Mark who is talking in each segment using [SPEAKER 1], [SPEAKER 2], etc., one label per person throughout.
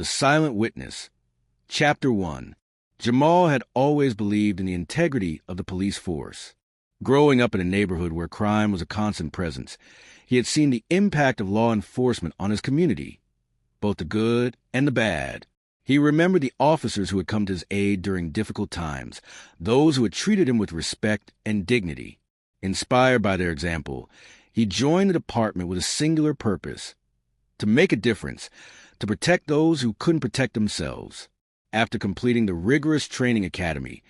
[SPEAKER 1] The Silent Witness. Chapter 1. Jamal had always believed in the integrity of the police force. Growing up in a neighborhood where crime was a constant presence, he had seen the impact of law enforcement on his community, both the good and the bad. He remembered the officers who had come to his aid during difficult times, those who had treated him with respect and dignity. Inspired by their example, he joined the department with a singular purpose: to make a difference, to protect those who couldn't protect themselves. After completing the rigorous training academy,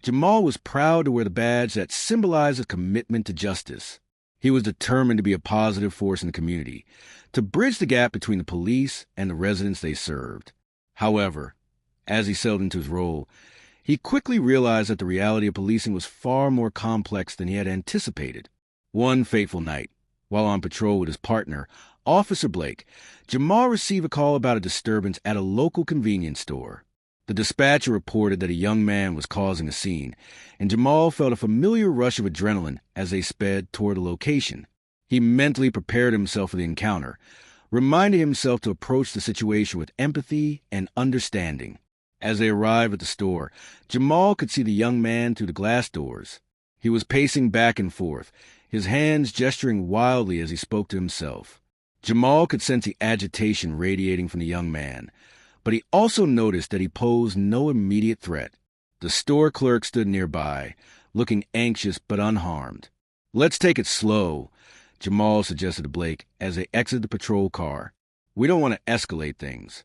[SPEAKER 1] Jamal was proud to wear the badge that symbolized a commitment to justice. He was determined to be a positive force in the community, to bridge the gap between the police and the residents they served. However, as he settled into his role, he quickly realized that the reality of policing was far more complex than he had anticipated. One fateful night, while on patrol with his partner, Officer Blake, Jamal received a call about a disturbance at a local convenience store. The dispatcher reported that a young man was causing a scene, and Jamal felt a familiar rush of adrenaline as they sped toward the location. He mentally prepared himself for the encounter, reminding himself to approach the situation with empathy and understanding. As they arrived at the store, Jamal could see the young man through the glass doors. He was pacing back and forth, his hands gesturing wildly as he spoke to himself. Jamal could sense the agitation radiating from the young man, but he also noticed that he posed no immediate threat. The store clerk stood nearby, looking anxious but unharmed. "Let's take it slow," Jamal suggested to Blake as they exited the patrol car. "We don't want to escalate things."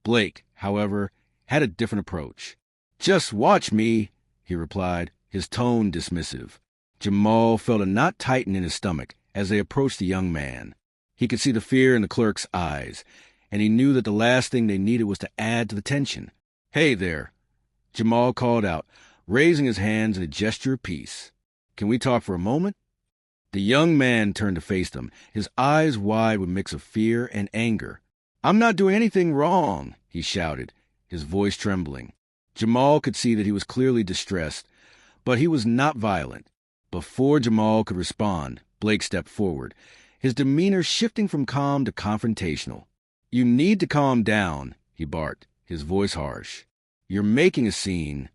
[SPEAKER 1] Blake, however, had a different approach. "Just watch me," he replied, his tone dismissive. Jamal felt a knot tighten in his stomach as they approached the young man. He could see the fear in the clerk's eyes, and he knew that the last thing they needed was to add to the tension. "Hey there," Jamal called out, raising his hands in a gesture of peace. "Can we talk for a moment?" The young man turned to face them, his eyes wide with a mix of fear and anger. "I'm not doing anything wrong," he shouted, his voice trembling. Jamal could see that he was clearly distressed, but he was not violent. Before Jamal could respond, Blake stepped forward, his demeanor shifting from calm to confrontational. "You need to calm down," he barked, his voice harsh. "You're making a scene."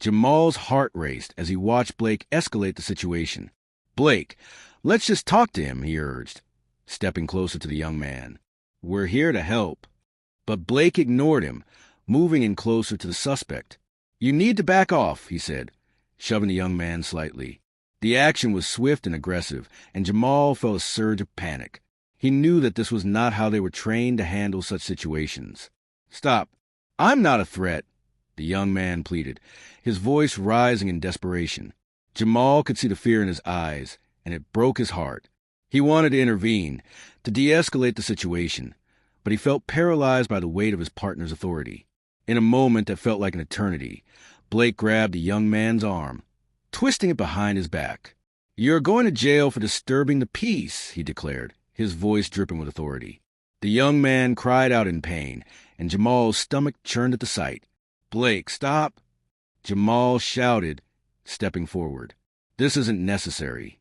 [SPEAKER 1] Jamal's heart raced as he watched Blake escalate the situation. "Blake, let's just talk to him," he urged, stepping closer to the young man. "We're here to help." But Blake ignored him, moving in closer to the suspect. "You need to back off," he said, shoving the young man slightly. The action was swift and aggressive, and Jamal felt a surge of panic. He knew that this was not how they were trained to handle such situations. "Stop. I'm not a threat," the young man pleaded, his voice rising in desperation. Jamal could see the fear in his eyes, and it broke his heart. He wanted to intervene, to de-escalate the situation, but he felt paralyzed by the weight of his partner's authority. In a moment that felt like an eternity, Blake grabbed the young man's arm, twisting it behind his back. "You're going to jail for disturbing the peace," he declared, his voice dripping with authority. The young man cried out in pain, and Jamal's stomach churned at the sight. "Blake, stop!" Jamal shouted, stepping forward. "This isn't necessary."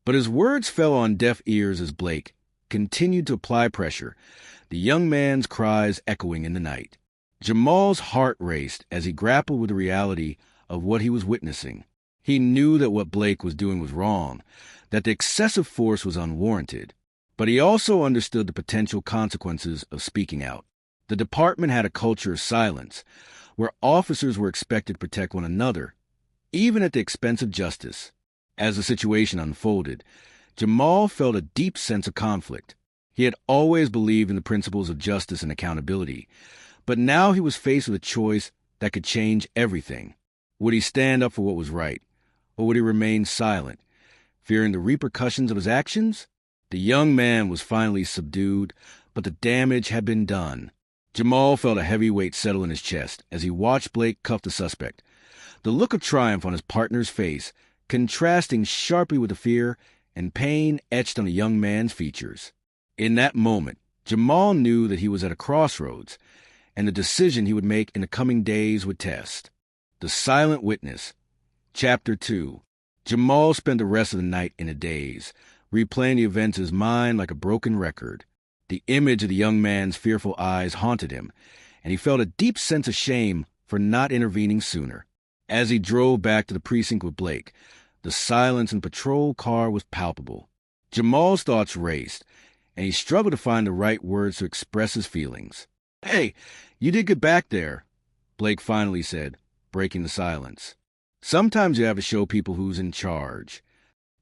[SPEAKER 1] But his words fell on deaf ears as Blake continued to apply pressure, the young man's cries echoing in the night. Jamal's heart raced as he grappled with the reality of what he was witnessing. He knew that what Blake was doing was wrong, that the excessive force was unwarranted, but he also understood the potential consequences of speaking out. The department had a culture of silence, where officers were expected to protect one another, even at the expense of justice. As the situation unfolded, Jamal felt a deep sense of conflict. He had always believed in the principles of justice and accountability, but now he was faced with a choice that could change everything. Would he stand up for what was right, or would he remain silent, fearing the repercussions of his actions? The young man was finally subdued, but the damage had been done. Jamal felt a heavy weight settle in his chest as he watched Blake cuff the suspect, the look of triumph on his partner's face contrasting sharply with the fear and pain etched on the young man's features. In that moment, Jamal knew that he was at a crossroads, and the decision he would make in the coming days would test. The Silent Witness. Chapter 2. Jamal spent the rest of the night in a daze, replaying the events in his mind like a broken record. The image of the young man's fearful eyes haunted him, and he felt a deep sense of shame for not intervening sooner. As he drove back to the precinct with Blake, the silence in the patrol car was palpable. Jamal's thoughts raced, and he struggled to find the right words to express his feelings. "Hey, you did get back there," Blake finally said, breaking the silence. "Sometimes you have to show people who's in charge."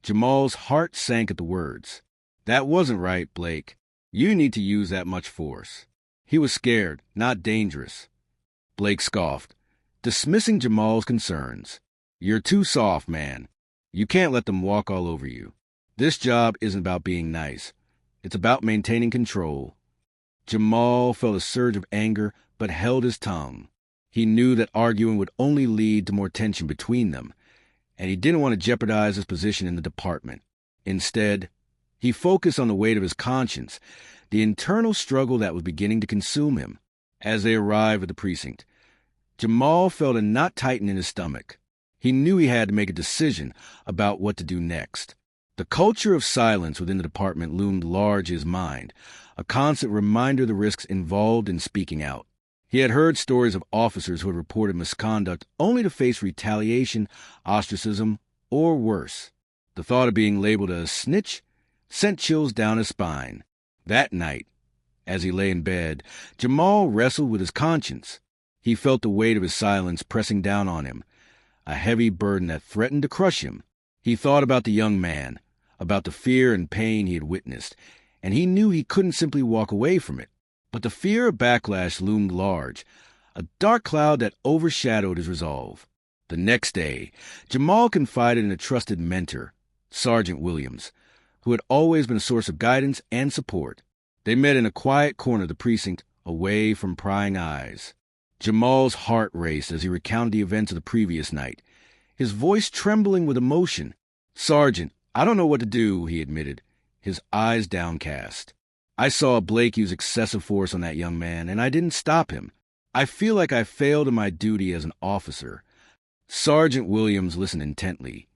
[SPEAKER 1] Jamal's heart sank at the words. "That wasn't right, Blake. You need to use that much force." He was scared, not dangerous. Blake scoffed, dismissing Jamal's concerns. "You're too soft, man. You can't let them walk all over you. This job isn't about being nice. It's about maintaining control." Jamal felt a surge of anger, but held his tongue. He knew that arguing would only lead to more tension between them, and he didn't want to jeopardize his position in the department. Instead, he focused on the weight of his conscience, the internal struggle that was beginning to consume him. As they arrived at the precinct, Jamal felt a knot tighten in his stomach. He knew he had to make a decision about what to do next. The culture of silence within the department loomed large in his mind, a constant reminder of the risks involved in speaking out. He had heard stories of officers who had reported misconduct only to face retaliation, ostracism, or worse. The thought of being labeled a snitch sent chills down his spine. That night, as he lay in bed, Jamal wrestled with his conscience. He felt the weight of his silence pressing down on him, a heavy burden that threatened to crush him. He thought about the young man, about the fear and pain he had witnessed, and he knew he couldn't simply walk away from it. But the fear of backlash loomed large, a dark cloud that overshadowed his resolve. The next day, Jamal confided in a trusted mentor, Sergeant Williams, who had always been a source of guidance and support. They met in a quiet corner of the precinct, away from prying eyes. Jamal's heart raced as he recounted the events of the previous night, his voice trembling with emotion. "Sergeant, I don't know what to do," he admitted, his eyes downcast. "I saw Blake use excessive force on that young man, and I didn't stop him. I feel like I failed in my duty as an officer." Sergeant Williams listened intently,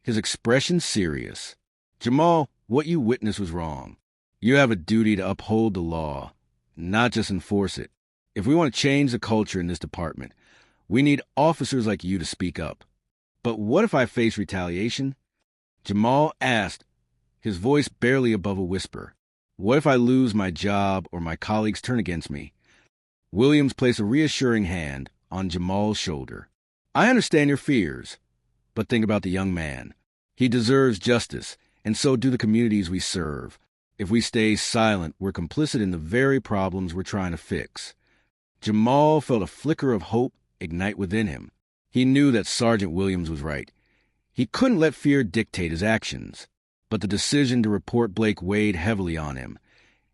[SPEAKER 1] his expression serious. "Jamal, what you witnessed was wrong. You have a duty to uphold the law, not just enforce it. If we want to change the culture in this department, we need officers like you to speak up." "But what if I face retaliation?" Jamal asked, his voice barely above a whisper. "What if I lose my job or my colleagues turn against me?" Williams placed a reassuring hand on Jamal's shoulder. "I understand your fears, but think about the young man. He deserves justice, and so do the communities we serve. If we stay silent, we're complicit in the very problems we're trying to fix." Jamal felt a flicker of hope ignite within him. He knew that Sergeant Williams was right. He couldn't let fear dictate his actions. But the decision to report Blake weighed heavily on him,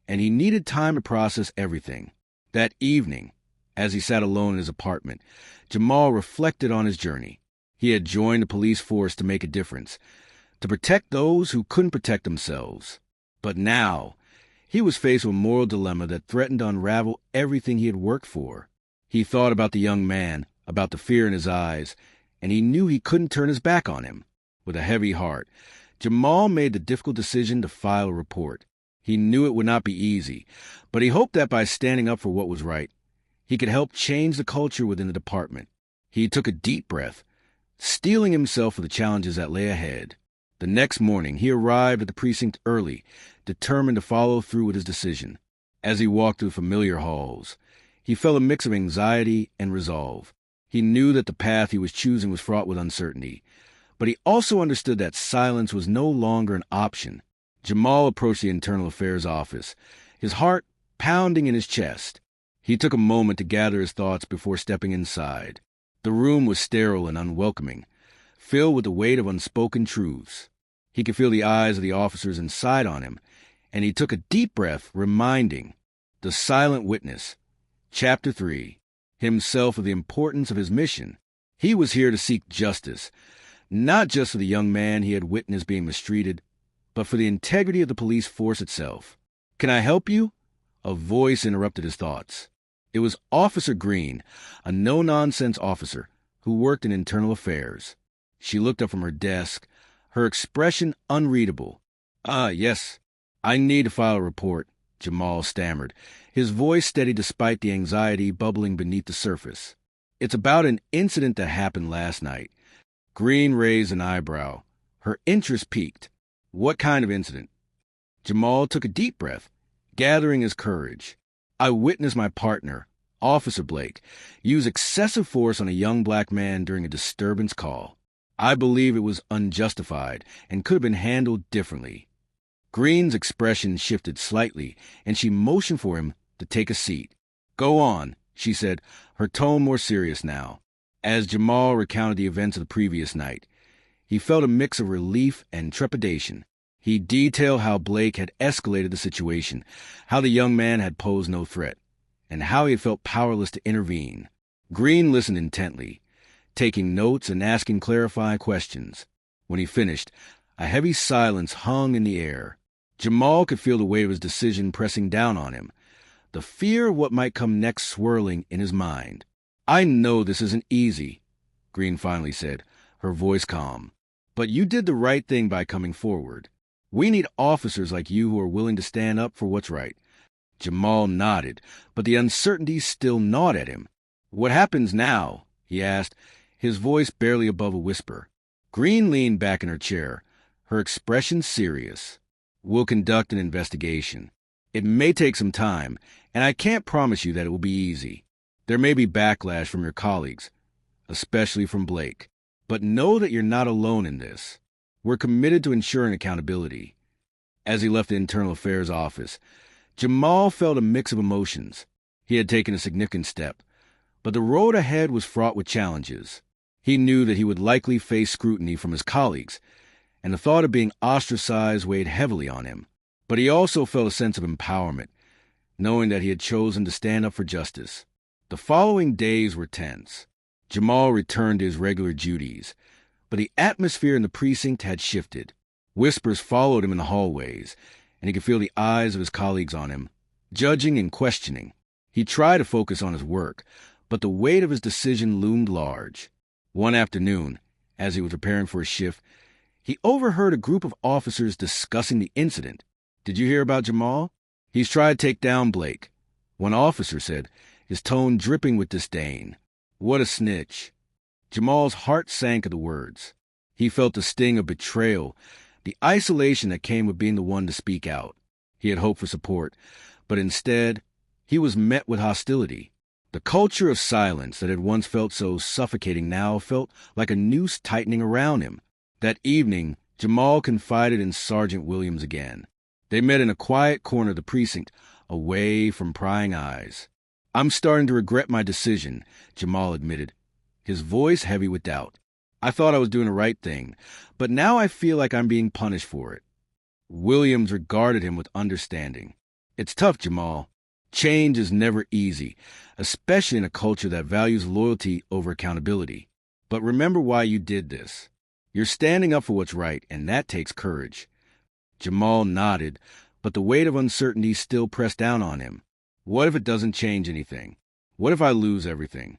[SPEAKER 1] and he needed time to process everything. That evening, as he sat alone in his apartment, Jamal reflected on his journey. He had joined the police force to make a difference, to protect those who couldn't protect themselves. But now, he was faced with a moral dilemma that threatened to unravel everything he had worked for. He thought about the young man, about the fear in his eyes, and he knew he couldn't turn his back on him. With a heavy heart, Jamal made the difficult decision to file a report. He knew it would not be easy, but he hoped that by standing up for what was right, he could help change the culture within the department. He took a deep breath, steeling himself for the challenges that lay ahead. The next morning, he arrived at the precinct early, determined to follow through with his decision. As he walked through familiar halls, he felt a mix of anxiety and resolve. He knew that the path he was choosing was fraught with uncertainty, but he also understood that silence was no longer an option. Jamal approached the Internal Affairs office, his heart pounding in his chest. He took a moment to gather his thoughts before stepping inside. The room was sterile and unwelcoming, filled with the weight of unspoken truths. He could feel the eyes of the officers inside on him, and he took a deep breath, reminding the silent witness, Chapter 3, himself of the importance of his mission. He was here to seek justice, not just for the young man he had witnessed being mistreated, but for the integrity of the police force itself. "Can I help you?" A voice interrupted his thoughts. It was Officer Green, a no-nonsense officer who worked in internal affairs. She looked up from her desk, her expression unreadable. "Yes. I need to file a report. Jamal stammered, his voice steady despite the anxiety bubbling beneath the surface. "It's about an incident that happened last night." Green raised an eyebrow. Her interest piqued. "What kind of incident?" Jamal took a deep breath, gathering his courage. "I witnessed my partner, Officer Blake, use excessive force on a young black man during a disturbance call. I believe it was unjustified and could have been handled differently." Green's expression shifted slightly, and she motioned for him to take a seat. "Go on," she said, her tone more serious now. As Jamal recounted the events of the previous night, he felt a mix of relief and trepidation. He detailed how Blake had escalated the situation, how the young man had posed no threat, and how he had felt powerless to intervene. Green listened intently, taking notes and asking clarifying questions. When he finished, a heavy silence hung in the air. Jamal could feel the weight of his decision pressing down on him, the fear of what might come next swirling in his mind. "I know this isn't easy," Green finally said, her voice calm. "But you did the right thing by coming forward. We need officers like you who are willing to stand up for what's right." Jamal nodded, but the uncertainty still gnawed at him. "What happens now?" he asked, his voice barely above a whisper. Green leaned back in her chair, her expression serious. "We'll conduct an investigation. It may take some time, and I can't promise you that it will be easy. There may be backlash from your colleagues, especially from Blake. But know that you're not alone in this. We're committed to ensuring accountability." As he left the Internal Affairs office, Jamal felt a mix of emotions. He had taken a significant step, but the road ahead was fraught with challenges. He knew that he would likely face scrutiny from his colleagues, and the thought of being ostracized weighed heavily on him. But he also felt a sense of empowerment, knowing that he had chosen to stand up for justice. The following days were tense. Jamal returned to his regular duties, but the atmosphere in the precinct had shifted. Whispers followed him in the hallways, and he could feel the eyes of his colleagues on him, judging and questioning. He tried to focus on his work, but the weight of his decision loomed large. One afternoon, as he was preparing for his shift, he overheard a group of officers discussing the incident. "Did you hear about Jamal? He's tried to take down Blake," one officer said, his tone dripping with disdain. "What a snitch." Jamal's heart sank at the words. He felt the sting of betrayal, the isolation that came with being the one to speak out. He had hoped for support, but instead, he was met with hostility. The culture of silence that had once felt so suffocating now felt like a noose tightening around him. That evening, Jamal confided in Sergeant Williams again. They met in a quiet corner of the precinct, away from prying eyes. "I'm starting to regret my decision," Jamal admitted, his voice heavy with doubt. "I thought I was doing the right thing, but now I feel like I'm being punished for it." Williams regarded him with understanding. "It's tough, Jamal. Change is never easy, especially in a culture that values loyalty over accountability. But remember why you did this. You're standing up for what's right, and that takes courage." Jamal nodded, but the weight of uncertainty still pressed down on him. "What if it doesn't change anything? What if I lose everything?"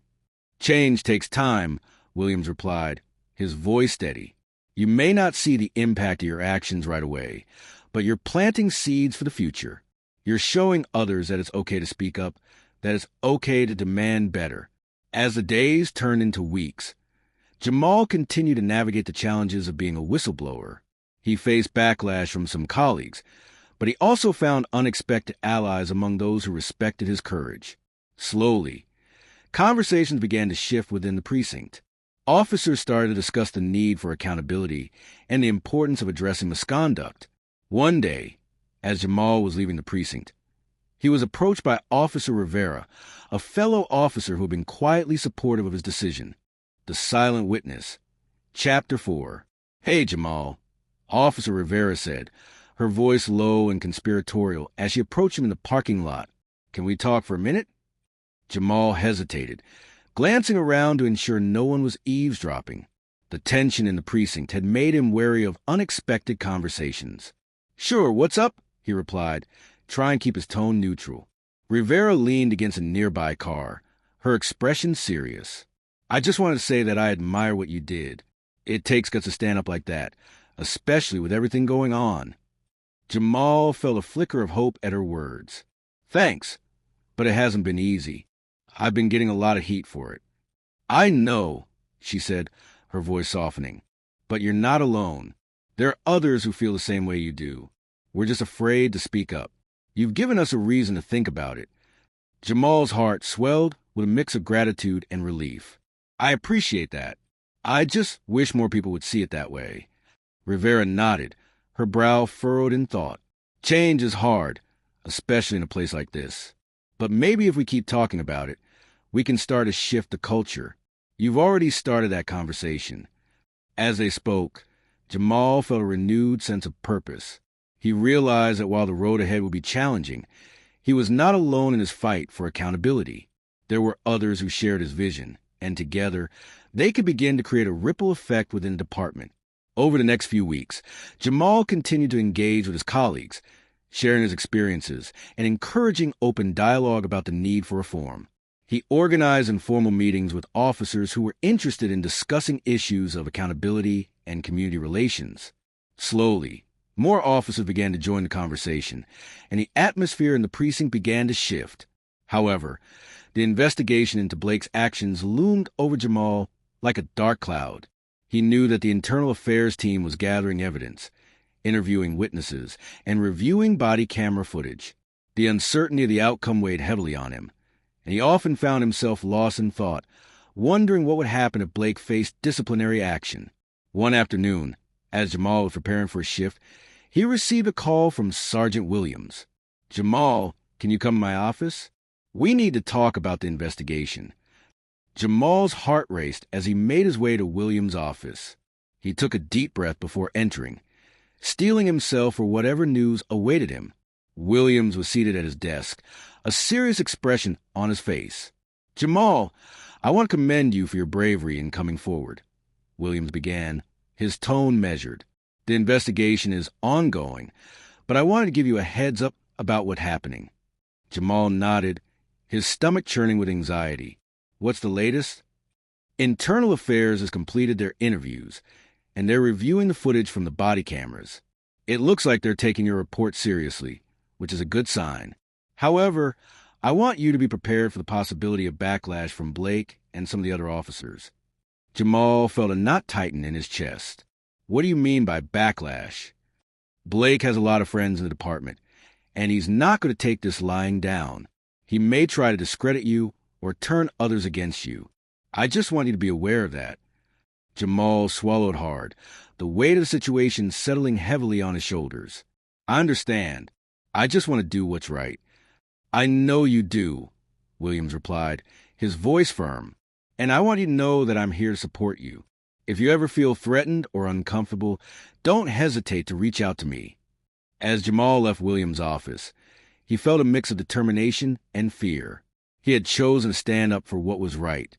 [SPEAKER 1] "Change takes time," Williams replied, his voice steady. "You may not see the impact of your actions right away, but you're planting seeds for the future. You're showing others that it's okay to speak up, that it's okay to demand better." As the days turned into weeks, Jamal continued to navigate the challenges of being a whistleblower. He faced backlash from some colleagues, but he also found unexpected allies among those who respected his courage. Slowly, conversations began to shift within the precinct. Officers started to discuss the need for accountability and the importance of addressing misconduct. One day, as Jamal was leaving the precinct, he was approached by Officer Rivera, a fellow officer who had been quietly supportive of his decision. The Silent Witness. Chapter 4. "Hey, Jamal," Officer Rivera said, her voice low and conspiratorial as she approached him in the parking lot. "Can we talk for a minute?" Jamal hesitated, glancing around to ensure no one was eavesdropping. The tension in the precinct had made him wary of unexpected conversations. "Sure, what's up?" he replied, trying to keep his tone neutral. Rivera leaned against a nearby car, her expression serious. "I just wanted to say that I admire what you did. It takes guts to stand up like that, especially with everything going on." Jamal felt a flicker of hope at her words. Thanks, but it hasn't been easy. I've been getting a lot of heat for it. I know, she said, her voice softening, but you're not alone. There are others who feel the same way you do. We're just afraid to speak up. You've given us a reason to think about it. Jamal's heart swelled with a mix of gratitude and relief. I appreciate that. I just wish more people would see it that way. Rivera nodded, her brow furrowed in thought. Change is hard, especially in a place like this. But maybe if we keep talking about it, we can start to shift the culture. You've already started that conversation. As they spoke, Jamal felt a renewed sense of purpose. He realized that while the road ahead would be challenging, he was not alone in his fight for accountability. There were others who shared his vision, and together, they could begin to create a ripple effect within the department. Over the next few weeks, Jamal continued to engage with his colleagues, sharing his experiences and encouraging open dialogue about the need for reform. He organized informal meetings with officers who were interested in discussing issues of accountability and community relations. Slowly, more officers began to join the conversation, and the atmosphere in the precinct began to shift. However, the investigation into Blake's actions loomed over Jamal like a dark cloud. He knew that the internal affairs team was gathering evidence, interviewing witnesses, and reviewing body camera footage. The uncertainty of the outcome weighed heavily on him, and he often found himself lost in thought, wondering what would happen if Blake faced disciplinary action. One afternoon, as Jamal was preparing for his shift, he received a call from Sergeant Williams. Jamal, can you come to my office? We need to talk about the investigation. Jamal's heart raced as he made his way to Williams' office. He took a deep breath before entering, steeling himself for whatever news awaited him. Williams was seated at his desk, a serious expression on his face. Jamal, I want to commend you for your bravery in coming forward, Williams began, his tone measured. The investigation is ongoing, but I wanted to give you a heads up about what's happening. Jamal nodded, his stomach churning with anxiety. What's the latest? Internal Affairs has completed their interviews, and they're reviewing the footage from the body cameras. It looks like they're taking your report seriously, which is a good sign. However, I want you to be prepared for the possibility of backlash from Blake and some of the other officers. Jamal felt a knot tighten in his chest. What do you mean by backlash? Blake has a lot of friends in the department, and he's not going to take this lying down. He may try to discredit you or turn others against you. I just want you to be aware of that. Jamal swallowed hard, the weight of the situation settling heavily on his shoulders. I understand. I just want to do what's right. I know you do, Williams replied, his voice firm. And I want you to know that I'm here to support you. If you ever feel threatened or uncomfortable, don't hesitate to reach out to me. As Jamal left Williams' office, he felt a mix of determination and fear. He had chosen to stand up for what was right,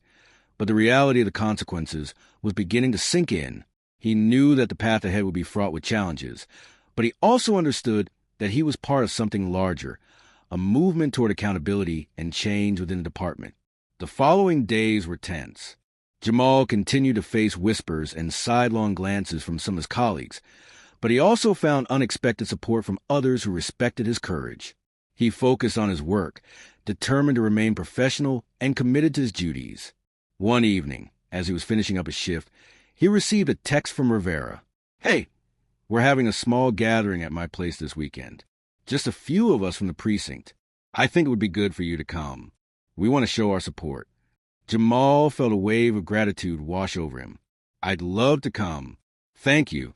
[SPEAKER 1] but the reality of the consequences was beginning to sink in. He knew that the path ahead would be fraught with challenges, but he also understood that he was part of something larger, a movement toward accountability and change within the department. The following days were tense. Jamal continued to face whispers and sidelong glances from some of his colleagues, but he also found unexpected support from others who respected his courage. He focused on his work, determined to remain professional and committed to his duties. One evening, as he was finishing up his shift, he received a text from Rivera. Hey, we're having a small gathering at my place this weekend. Just a few of us from the precinct. I think it would be good for you to come. We want to show our support. Jamal felt a wave of gratitude wash over him. I'd love to come. Thank you.